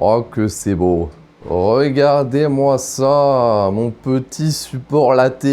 Oh que c'est beau. Regardez-moi ça, mon petit support latte.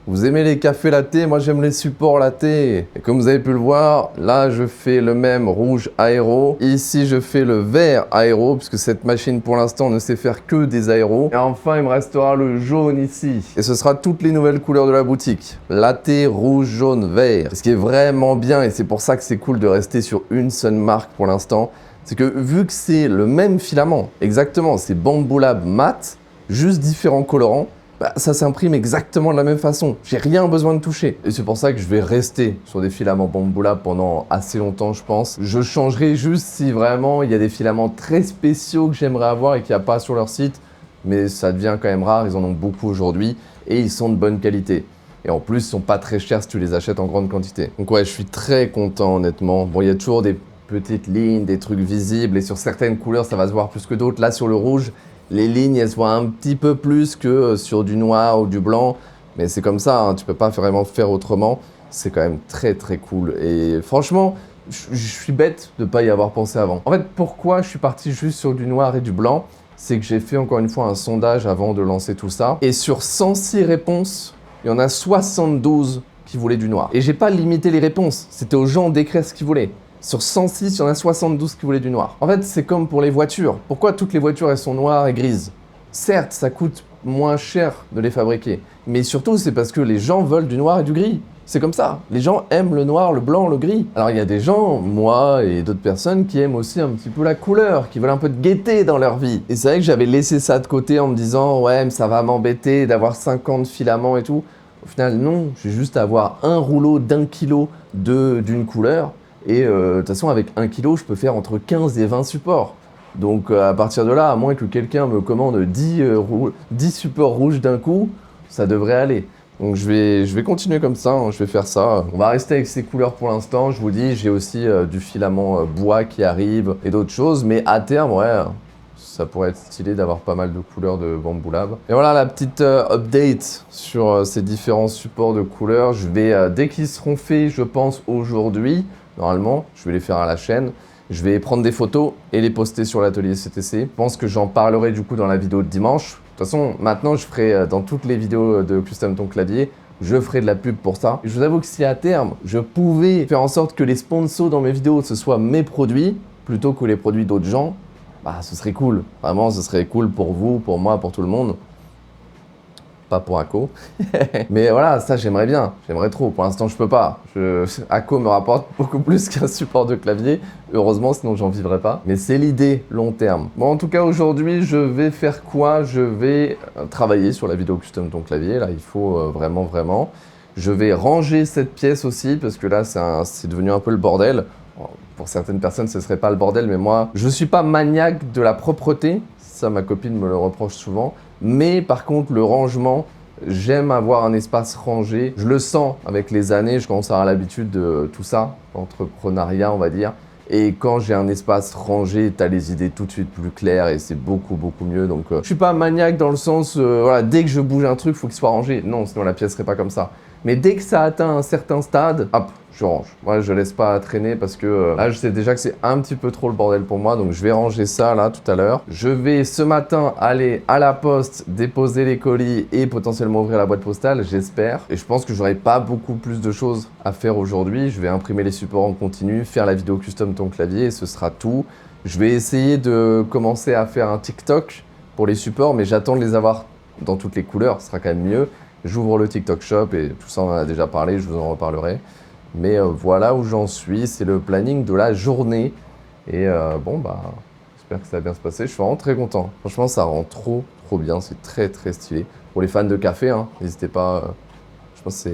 Vous aimez les cafés latte? Moi j'aime les supports latte. Et comme vous avez pu le voir, là je fais le même rouge aéro. Ici je fais le vert aéro, puisque cette machine pour l'instant ne sait faire que des aéros. Et enfin il me restera le jaune ici. Et ce sera toutes les nouvelles couleurs de la boutique. Latte, rouge, jaune, vert. Ce qui est vraiment bien, et c'est pour ça que c'est cool de rester sur une seule marque pour l'instant, c'est que vu que c'est le même filament, exactement, c'est Bamboo Lab mat, juste différents colorants, bah, ça s'imprime exactement de la même façon. J'ai rien besoin de toucher. Et c'est pour ça que je vais rester sur des filaments Bamboo Lab pendant assez longtemps, je pense. Je changerai juste si vraiment il y a des filaments très spéciaux que j'aimerais avoir et qu'il n'y a pas sur leur site. Mais ça devient quand même rare, ils en ont beaucoup aujourd'hui et ils sont de bonne qualité. Et en plus, ils sont pas très chers si tu les achètes en grande quantité. Donc ouais, je suis très content honnêtement. Bon, il y a toujours des petites lignes, des trucs visibles et sur certaines couleurs, ça va se voir plus que d'autres. Là, sur le rouge, les lignes, elles se voient un petit peu plus que sur du noir ou du blanc, mais c'est comme ça, hein, tu peux pas vraiment faire autrement. C'est quand même très très cool. Et franchement, je suis bête de pas y avoir pensé avant. En fait, pourquoi je suis parti juste sur du noir et du blanc? C'est que j'ai fait encore une fois un sondage avant de lancer tout ça. Et sur 106 réponses, il y en a 72 qui voulaient du noir. Et j'ai pas limité les réponses, c'était aux gens d'écrire ce qu'ils voulaient. Sur 106, il y en a 72 qui voulaient du noir. En fait, c'est comme pour les voitures. Pourquoi toutes les voitures, elles sont noires et grises? Certes, ça coûte moins cher de les fabriquer. Mais surtout, c'est parce que les gens veulent du noir et du gris. C'est comme ça. Les gens aiment le noir, le blanc, le gris. Alors, il y a des gens, moi et d'autres personnes, qui aiment aussi un petit peu la couleur, qui veulent un peu de gaieté dans leur vie. Et c'est vrai que j'avais laissé ça de côté en me disant « Ouais, mais ça va m'embêter d'avoir 50 filaments et tout. » Au final, non. J'ai juste à avoir un rouleau d'1 kilo d'une couleur. Et de toute façon, avec 1 kg, je peux faire entre 15 et 20 supports. Donc à partir de là, à moins que quelqu'un me commande 10 supports rouges d'un coup, ça devrait aller. Donc je vais continuer comme ça, hein, je vais faire ça. On va rester avec ces couleurs pour l'instant. Je vous dis, j'ai aussi du filament bois qui arrive et d'autres choses. Mais à terme, ouais, ça pourrait être stylé d'avoir pas mal de couleurs de Bamboo Lab. Et voilà la petite update sur ces différents supports de couleurs. Je vais, dès qu'ils seront faits, je pense aujourd'hui, normalement, je vais les faire à la chaîne. Je vais prendre des photos et les poster sur l'atelier CTC. Je pense que j'en parlerai du coup dans la vidéo de dimanche. De toute façon, maintenant, je ferai dans toutes les vidéos de Custom Ton Clavier, je ferai de la pub pour ça. Et je vous avoue que si à terme, je pouvais faire en sorte que les sponsors dans mes vidéos, ce soient mes produits, plutôt que les produits d'autres gens, bah ce serait cool. Vraiment, ce serait cool pour vous, pour moi, pour tout le monde. Pas pour Akko. Mais voilà, ça j'aimerais bien, j'aimerais trop. Pour l'instant, je peux pas. Akko me rapporte beaucoup plus qu'un support de clavier. Heureusement, sinon j'en vivrais pas. Mais c'est l'idée long terme. Bon, en tout cas, aujourd'hui, je vais faire quoi? Je vais travailler sur la vidéo Custom Ton Clavier. Là, il faut vraiment. Je vais ranger cette pièce aussi, parce que là, c'est devenu un peu le bordel. Pour certaines personnes, ce serait pas le bordel, mais moi, je suis pas maniaque de la propreté. Ça, ma copine me le reproche souvent. Mais par contre, le rangement, j'aime avoir un espace rangé. Je le sens avec les années, je commence à avoir l'habitude de tout ça, l'entrepreneuriat, on va dire. Et quand j'ai un espace rangé, t'as les idées tout de suite plus claires et c'est beaucoup mieux. Donc, je suis pas maniaque dans le sens, voilà, dès que je bouge un truc, faut qu'il soit rangé. Non, sinon la pièce serait pas comme ça. Mais dès que ça atteint un certain stade, hop, je range. Moi, je laisse pas traîner parce que là, je sais déjà que c'est un petit peu trop le bordel pour moi. Donc, je vais ranger ça là tout à l'heure. Je vais ce matin aller à la poste, déposer les colis et potentiellement ouvrir la boîte postale, j'espère. Et je pense que j'aurai pas beaucoup plus de choses à faire aujourd'hui. Je vais imprimer les supports en continu, faire la vidéo Custom Ton Clavier et ce sera tout. Je vais essayer de commencer à faire un TikTok pour les supports, mais j'attends de les avoir dans toutes les couleurs. Ce sera quand même mieux. J'ouvre le TikTok Shop et tout ça, on en a déjà parlé, je vous en reparlerai. Mais voilà où j'en suis, c'est le planning de la journée. Et bon, bah, j'espère que ça va bien se passer. Je suis vraiment très content. Franchement, ça rend trop bien, c'est très stylé. Pour les fans de café, hein, n'hésitez pas, je pense que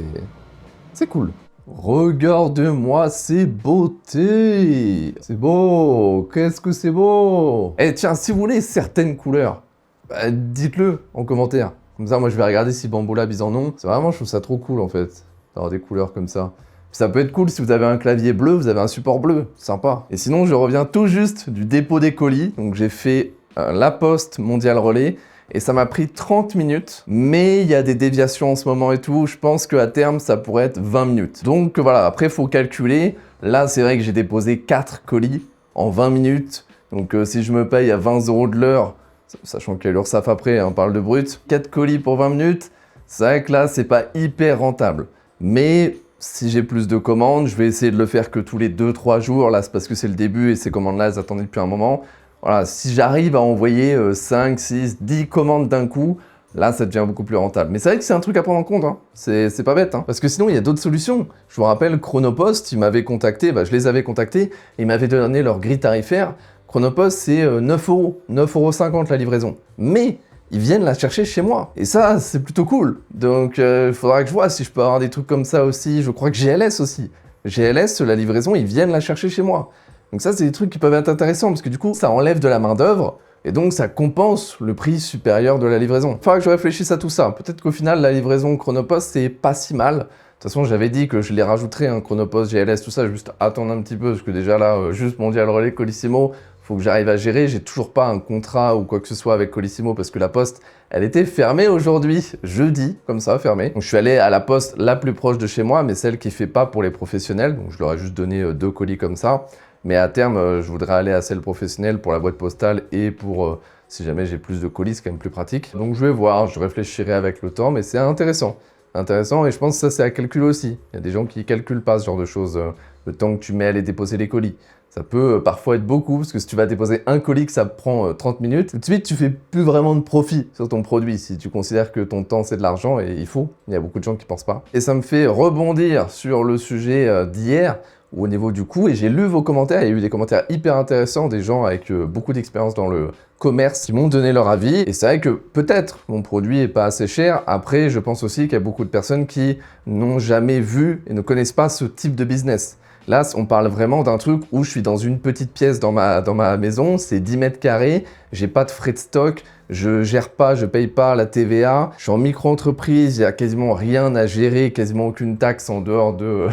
c'est cool. Regarde-moi ces beautés! C'est beau! Qu'est-ce que c'est beau! Eh tiens, si vous voulez certaines couleurs, bah, dites-le en commentaire. Comme ça, moi, je vais regarder si Bamboo Lab, ils en ont. C'est vraiment, je trouve ça trop cool, en fait, d'avoir des couleurs comme ça. Ça peut être cool si vous avez un clavier bleu, vous avez un support bleu. Sympa. Et sinon, je reviens tout juste du dépôt des colis. Donc, j'ai fait la Poste Mondial Relais. Et ça m'a pris 30 minutes. Mais il y a des déviations en ce moment et tout. Je pense qu'à terme, ça pourrait être 20 minutes. Donc, voilà. Après, il faut calculer. Là, c'est vrai que j'ai déposé 4 colis en 20 minutes. Donc si je me paye à 20 € de l'heure, sachant qu'il y a l'URSSAF après, on parle de brut, 4 colis pour 20 minutes, c'est vrai que là, c'est pas hyper rentable. Mais si j'ai plus de commandes, je vais essayer de le faire que tous les 2-3 jours. Là, c'est parce que c'est le début et ces commandes-là, elles attendaient depuis un moment. Voilà, si j'arrive à envoyer 5, 6, 10 commandes d'un coup, là, ça devient beaucoup plus rentable. Mais c'est vrai que c'est un truc à prendre en compte, hein. C'est pas bête, hein. Parce que sinon, il y a d'autres solutions. Je vous rappelle, Chronopost, ils m'avaient contacté, je les avais contactés, et ils m'avaient donné leur grille tarifaire. Chronopost, c'est 9 €, 9,50 € la livraison. Mais ils viennent la chercher chez moi. Et ça, c'est plutôt cool. Donc, il faudra que je vois si je peux avoir des trucs comme ça aussi. Je crois que GLS aussi. GLS, la livraison, ils viennent la chercher chez moi. Donc ça, c'est des trucs qui peuvent être intéressants, parce que du coup, ça enlève de la main-d'œuvre, et donc ça compense le prix supérieur de la livraison. Il faudra que je réfléchisse à tout ça. Peut-être qu'au final, la livraison Chronopost, c'est pas si mal. De toute façon, j'avais dit que je les rajouterais, Chronopost, GLS, tout ça, juste attendre un petit peu, parce que déjà là, juste Mondial Relais, Colissimo, faut que j'arrive à gérer. J'ai toujours pas un contrat ou quoi que ce soit avec Colissimo, parce que la poste, elle était fermée aujourd'hui, jeudi, comme ça, fermée. Donc je suis allé à la poste la plus proche de chez moi, mais celle qui fait pas pour les professionnels. Donc je leur ai juste donné 2 colis comme ça. Mais à terme, je voudrais aller à celle professionnelle pour la boîte postale et pour, si jamais j'ai plus de colis, c'est quand même plus pratique. Donc je vais voir, je réfléchirai avec le temps, mais c'est intéressant. Intéressant, et je pense que ça, c'est à calculer aussi. Il y a des gens qui calculent pas ce genre de choses, le temps que tu mets à aller déposer les colis. Ça peut parfois être beaucoup, parce que si tu vas déposer un colis que ça prend 30 minutes, tout de suite, tu fais plus vraiment de profit sur ton produit, si tu considères que ton temps, c'est de l'argent, et il y a beaucoup de gens qui pensent pas. Et ça me fait rebondir sur le sujet d'hier, au niveau du coût, et j'ai lu vos commentaires, il y a eu des commentaires hyper intéressants, des gens avec beaucoup d'expérience dans le commerce qui m'ont donné leur avis, et c'est vrai que peut-être mon produit est pas assez cher. Après, je pense aussi qu'il y a beaucoup de personnes qui n'ont jamais vu et ne connaissent pas ce type de business. Là, on parle vraiment d'un truc où je suis dans une petite pièce dans ma maison, c'est 10 mètres carrés, j'ai pas de frais de stock, je gère pas, je paye pas la TVA, je suis en micro-entreprise, il y a quasiment rien à gérer, quasiment aucune taxe en dehors de...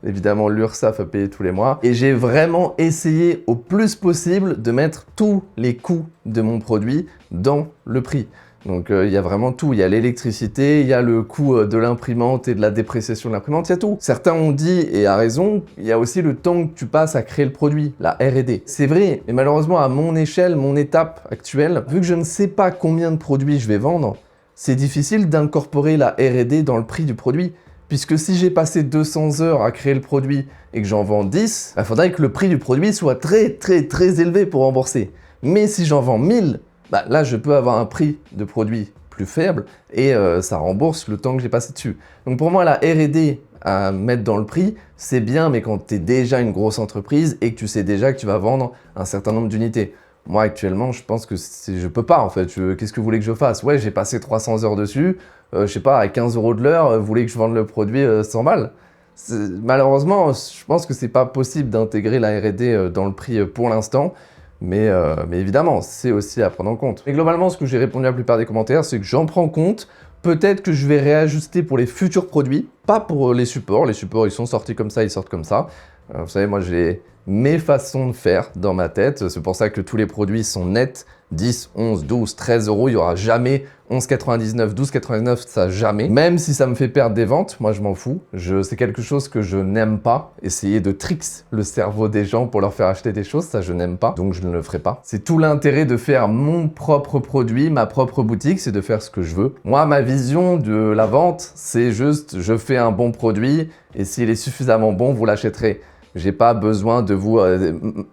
évidemment l'URSSAF à payer tous les mois. Et j'ai vraiment essayé au plus possible de mettre tous les coûts de mon produit dans le prix. Donc il y a vraiment tout, il y a l'électricité, il y a le coût de l'imprimante et de la dépréciation de l'imprimante, il y a tout. Certains ont dit, et à raison, il y a aussi le temps que tu passes à créer le produit, la R&D. C'est vrai, mais malheureusement à mon échelle, mon étape actuelle, vu que je ne sais pas combien de produits je vais vendre, c'est difficile d'incorporer la R&D dans le prix du produit. Puisque si j'ai passé 200 heures à créer le produit et que j'en vends 10, il faudrait que le prix du produit soit très élevé pour rembourser. Mais si j'en vends 1000, là je peux avoir un prix de produit plus faible et ça rembourse le temps que j'ai passé dessus. Donc pour moi, la R&D à mettre dans le prix, c'est bien, mais quand tu es déjà une grosse entreprise et que tu sais déjà que tu vas vendre un certain nombre d'unités. Moi, actuellement, je pense que je peux pas, en fait. Qu'est-ce que vous voulez que je fasse? Ouais, j'ai passé 300 heures dessus. Je sais pas, à 15 € de l'heure, vous voulez que je vende le produit 100 balles? Malheureusement, je pense que c'est pas possible d'intégrer la R&D dans le prix pour l'instant. Mais évidemment, c'est aussi à prendre en compte. Mais globalement, ce que j'ai répondu à la plupart des commentaires, c'est que j'en prends compte. Peut-être que je vais réajuster pour les futurs produits, pas pour les supports. Les supports, ils sont sortis comme ça, ils sortent comme ça. Vous savez, moi, j'ai mes façons de faire dans ma tête. C'est pour ça que tous les produits sont nets. 10, 11, 12, 13 €, il n'y aura jamais 11,99, 12,99, ça jamais. Même si ça me fait perdre des ventes, moi je m'en fous. C'est quelque chose que je n'aime pas. Essayer de tricks le cerveau des gens pour leur faire acheter des choses, ça je n'aime pas, donc je ne le ferai pas. C'est tout l'intérêt de faire mon propre produit, ma propre boutique, c'est de faire ce que je veux. Moi, ma vision de la vente, c'est juste, je fais un bon produit, et s'il est suffisamment bon, vous l'achèterez. J'ai pas besoin de vous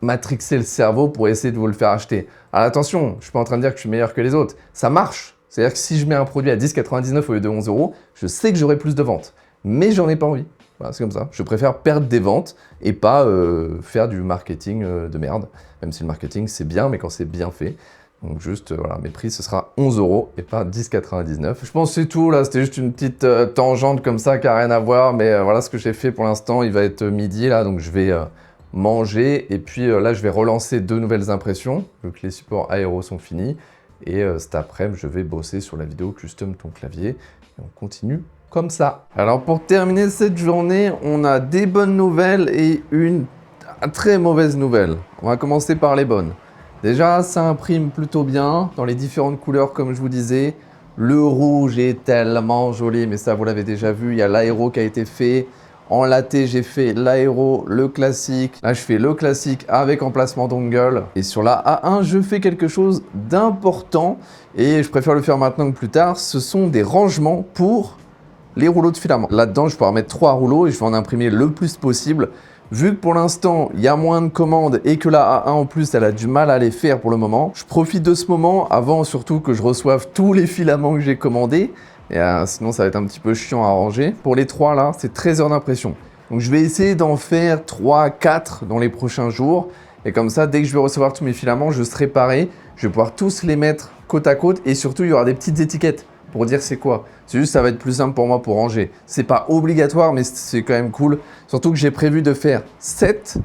matrixer le cerveau pour essayer de vous le faire acheter. Alors attention, je suis pas en train de dire que je suis meilleur que les autres. Ça marche. C'est-à-dire que si je mets un produit à 10,99 au lieu de 11 €, je sais que j'aurai plus de ventes. Mais j'en ai pas envie. Voilà, c'est comme ça. Je préfère perdre des ventes et pas faire du marketing de merde. Même si le marketing, c'est bien, mais quand c'est bien fait. Donc juste, voilà, mes prix, ce sera 11 € et pas 10,99. Je pense que c'est tout, là. C'était juste une petite tangente comme ça qui n'a rien à voir. Mais voilà ce que j'ai fait pour l'instant. Il va être midi, là, donc je vais manger. Et puis là, je vais relancer 2 nouvelles impressions, vu que les supports aéros sont finis. Et cet après-midi, je vais bosser sur la vidéo Custom ton clavier. Et on continue comme ça. Alors, pour terminer cette journée, on a des bonnes nouvelles et une très mauvaise nouvelle. On va commencer par les bonnes. Déjà, ça imprime plutôt bien dans les différentes couleurs, comme je vous disais. Le rouge est tellement joli, mais ça, vous l'avez déjà vu. Il y a l'aéro qui a été fait. En latte, j'ai fait l'aéro, le classique. Là, je fais le classique avec emplacement dongle. Et sur la A1, je fais quelque chose d'important. Et je préfère le faire maintenant que plus tard. Ce sont des rangements pour les rouleaux de filament. Là-dedans, je vais pouvoir mettre 3 rouleaux et je vais en imprimer le plus possible. Vu que pour l'instant, il y a moins de commandes et que la A1 en plus, elle a du mal à les faire pour le moment, je profite de ce moment avant surtout que je reçoive tous les filaments que j'ai commandés. Et sinon, ça va être un petit peu chiant à ranger. Pour les 3 là, c'est 13 heures d'impression. Donc je vais essayer d'en faire 3, 4 dans les prochains jours. Et comme ça, dès que je vais recevoir tous mes filaments, je serai paré. Je vais pouvoir tous les mettre côte à côte. Et surtout, il y aura des petites étiquettes pour dire c'est quoi. C'est juste, ça va être plus simple pour moi pour ranger. C'est pas obligatoire, mais c'est quand même cool. Surtout que j'ai prévu de faire 7,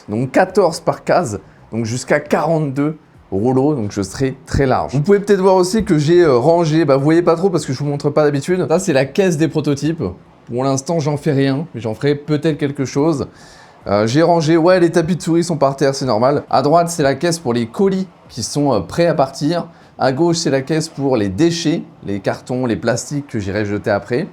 donc 14 par case. Donc jusqu'à 42 rouleaux, donc je serai très large. Vous pouvez peut-être voir aussi que j'ai rangé, vous voyez pas trop parce que je vous montre pas d'habitude. Ça c'est la caisse des prototypes. Pour l'instant j'en fais rien, mais j'en ferai peut-être quelque chose. J'ai rangé, ouais les tapis de souris sont par terre, c'est normal. À droite c'est la caisse pour les colis qui sont prêts à partir. À gauche c'est la caisse pour les déchets, les cartons, les plastiques que j'irai jeter après.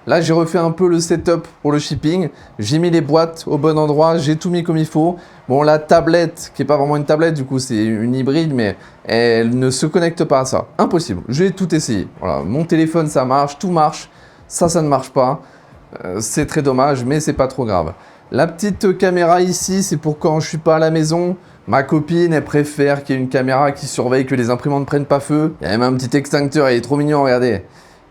Là, j'ai refait un peu le setup pour le shipping. J'ai mis les boîtes au bon endroit, j'ai tout mis comme il faut. Bon, la tablette, qui n'est pas vraiment une tablette, du coup, c'est une hybride, mais elle ne se connecte pas à ça. Impossible. J'ai tout essayé. Voilà, mon téléphone, ça marche, tout marche. Ça ne marche pas. C'est très dommage, mais c'est pas trop grave. La petite caméra ici, c'est pour quand je suis pas à la maison. Ma copine, elle préfère qu'il y ait une caméra qui surveille que les imprimantes ne prennent pas feu. Il y a même un petit extincteur, il est trop mignon, regardez.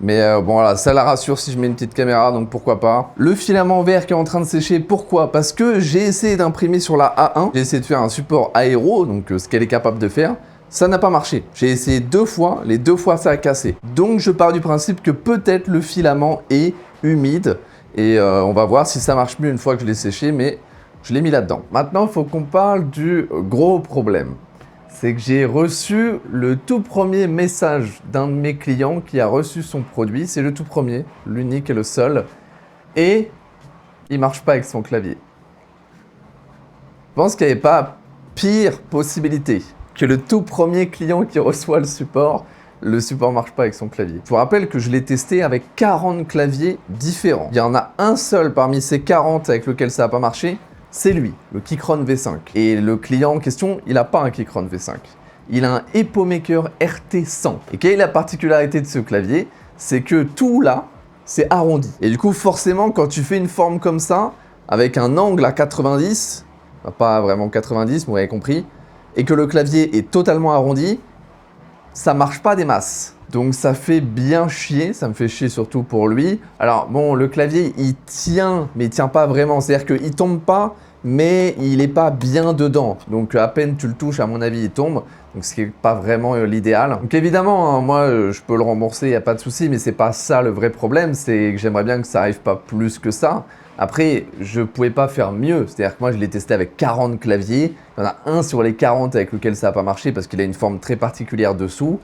Mais bon voilà, ça la rassure si je mets une petite caméra, donc pourquoi pas. Le filament vert qui est en train de sécher, pourquoi? Parce que j'ai essayé d'imprimer sur la A1, j'ai essayé de faire un support aéro, donc ce qu'elle est capable de faire. Ça n'a pas marché. J'ai essayé 2 fois, les 2 fois ça a cassé. Donc je pars du principe que peut-être le filament est humide. Et on va voir si ça marche mieux une fois que je l'ai séché, mais je l'ai mis là-dedans. Maintenant, il faut qu'on parle du gros problème. C'est que j'ai reçu le tout premier message d'un de mes clients qui a reçu son produit. C'est le tout premier, l'unique et le seul. Et il ne marche pas avec son clavier. Je pense qu'il n'y avait pas pire possibilité que le tout premier client qui reçoit le support ne marche pas avec son clavier. Je vous rappelle que je l'ai testé avec 40 claviers différents. Il y en a un seul parmi ces 40 avec lequel ça n'a pas marché. C'est lui, le Keychron V5. Et le client en question, il n'a pas un Keychron V5. Il a un EpoMaker RT100. Et quelle est la particularité de ce clavier? C'est que tout là, c'est arrondi. Et du coup, forcément, quand tu fais une forme comme ça, avec un angle à 90, pas vraiment 90, vous avez compris, et que le clavier est totalement arrondi, ça marche pas des masses. Donc ça fait bien chier, ça me fait chier surtout pour lui. Alors bon, le clavier il tient, mais il tient pas vraiment. C'est-à-dire qu'il tombe pas, mais il est pas bien dedans. Donc à peine tu le touches, à mon avis, il tombe. Donc ce qui est pas vraiment l'idéal. Donc évidemment, hein, moi je peux le rembourser, il n'y a pas de souci, mais c'est pas ça le vrai problème. C'est que j'aimerais bien que ça arrive pas plus que ça. Après, je pouvais pas faire mieux. C'est-à-dire que moi je l'ai testé avec 40 claviers. Il y en a un sur les 40 avec lequel ça n'a pas marché parce qu'il a une forme très particulière dessous.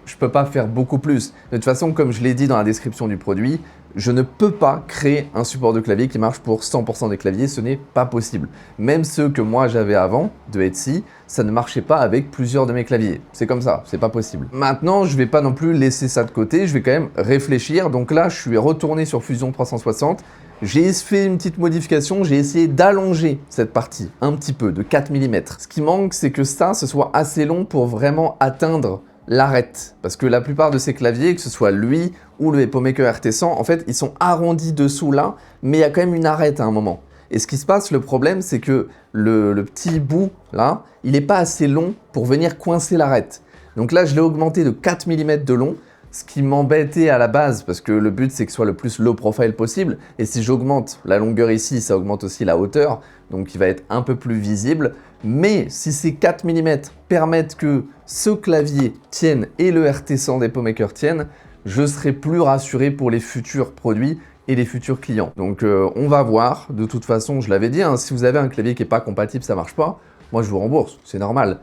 Je ne peux pas faire beaucoup plus. De toute façon, comme je l'ai dit dans la description du produit, je ne peux pas créer un support de clavier qui marche pour 100% des claviers, ce n'est pas possible. Même ceux que moi j'avais avant, de Etsy, ça ne marchait pas avec plusieurs de mes claviers. C'est comme ça, c'est pas possible. Maintenant, je ne vais pas non plus laisser ça de côté, je vais quand même réfléchir. Donc là, je suis retourné sur Fusion 360. J'ai fait une petite modification, j'ai essayé d'allonger cette partie un petit peu, de 4 mm. Ce qui manque, c'est que ça, ce soit assez long pour vraiment atteindre l'arête. Parce que la plupart de ces claviers, que ce soit lui ou le EpoMaker RT100, en fait, ils sont arrondis dessous là, mais il y a quand même une arête à un moment. Et ce qui se passe, le problème, c'est que le petit bout là, il n'est pas assez long pour venir coincer l'arête. Donc là, je l'ai augmenté de 4 mm de long, ce qui m'embêtait à la base, parce que le but, c'est que ce soit le plus low profile possible. Et si j'augmente la longueur ici, ça augmente aussi la hauteur, donc il va être un peu plus visible. Mais si ces 4 mm permettent que ce clavier tienne et le RT100 d'EpoMaker tiennent, je serai plus rassuré pour les futurs produits et les futurs clients. Donc on va voir. De toute façon, je l'avais dit, hein, si vous avez un clavier qui n'est pas compatible, ça ne marche pas, moi je vous rembourse, c'est normal.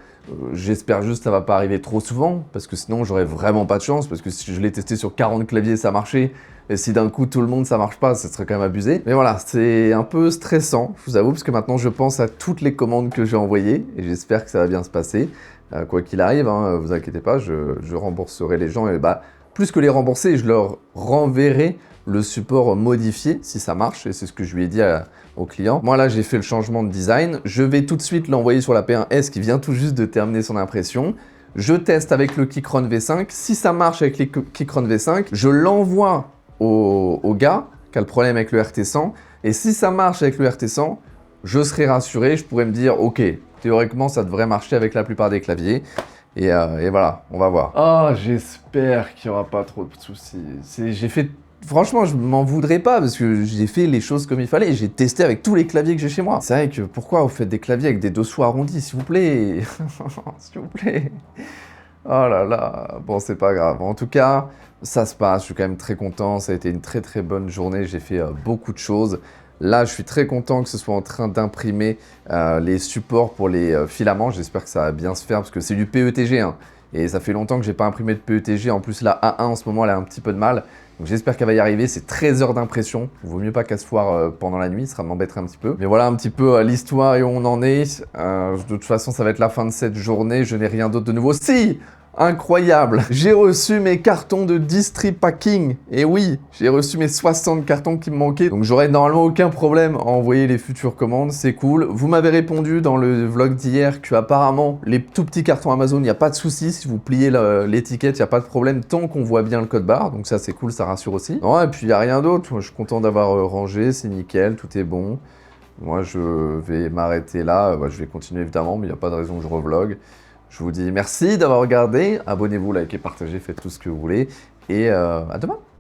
J'espère juste que ça ne va pas arriver trop souvent, parce que sinon j'aurais vraiment pas de chance, parce que si je l'ai testé sur 40 claviers, ça marchait, et si d'un coup tout le monde ça marche pas, ça serait quand même abusé. Mais voilà, c'est un peu stressant, je vous avoue, parce que maintenant je pense à toutes les commandes que j'ai envoyées, et j'espère que ça va bien se passer. Quoi qu'il arrive, hein, vous inquiétez pas, je rembourserai les gens, et plus que les rembourser, je leur renverrai le support modifié si ça marche, et c'est ce que je lui ai dit au client. Moi là j'ai fait le changement de design, je vais tout de suite l'envoyer sur la P1S qui vient tout juste de terminer son impression. Je teste avec le Keychron V5, si ça marche avec les Keychron V5, je l'envoie au gars qui a le problème avec le RT100, et si ça marche avec le RT100, je serai rassuré, je pourrais me dire ok, théoriquement ça devrait marcher avec la plupart des claviers. Et voilà, on va voir. Oh, j'espère qu'il n'y aura pas trop de soucis. J'ai fait... Franchement, je m'en voudrais pas parce que j'ai fait les choses comme il fallait. J'ai testé avec tous les claviers que j'ai chez moi. C'est vrai que pourquoi vous faites des claviers avec des dessous arrondis, s'il vous plaît? S'il vous plaît. Oh là là. Bon, c'est pas grave. En tout cas, ça se passe. Je suis quand même très content. Ça a été une très très bonne journée. J'ai fait beaucoup de choses. Là, je suis très content que ce soit en train d'imprimer les supports pour les filaments. J'espère que ça va bien se faire parce que c'est du PETG. Hein, et ça fait longtemps que j'ai pas imprimé de PETG. En plus, la A1 en ce moment, elle a un petit peu de mal. Donc j'espère qu'elle va y arriver. C'est 13 heures d'impression. Vaut mieux pas qu'elle se foire pendant la nuit. Ça m'embêterait un petit peu. Mais voilà un petit peu l'histoire et où on en est. De toute façon, ça va être la fin de cette journée. Je n'ai rien d'autre de nouveau. Si! Incroyable! J'ai reçu mes cartons de Distri Packing. Et oui, j'ai reçu mes 60 cartons qui me manquaient. Donc j'aurai normalement aucun problème à envoyer les futures commandes. C'est cool. Vous m'avez répondu dans le vlog d'hier que apparemment les tout petits cartons Amazon, il n'y a pas de souci. Si vous pliez l'étiquette, il n'y a pas de problème tant qu'on voit bien le code barre. Donc ça c'est cool, ça rassure aussi. Non, et puis il n'y a rien d'autre. Je suis content d'avoir rangé. C'est nickel, tout est bon. Moi je vais m'arrêter là. Je vais continuer évidemment, mais il n'y a pas de raison que je revlogue. Je vous dis merci d'avoir regardé, abonnez-vous, likez, partagez, faites tout ce que vous voulez, et à demain!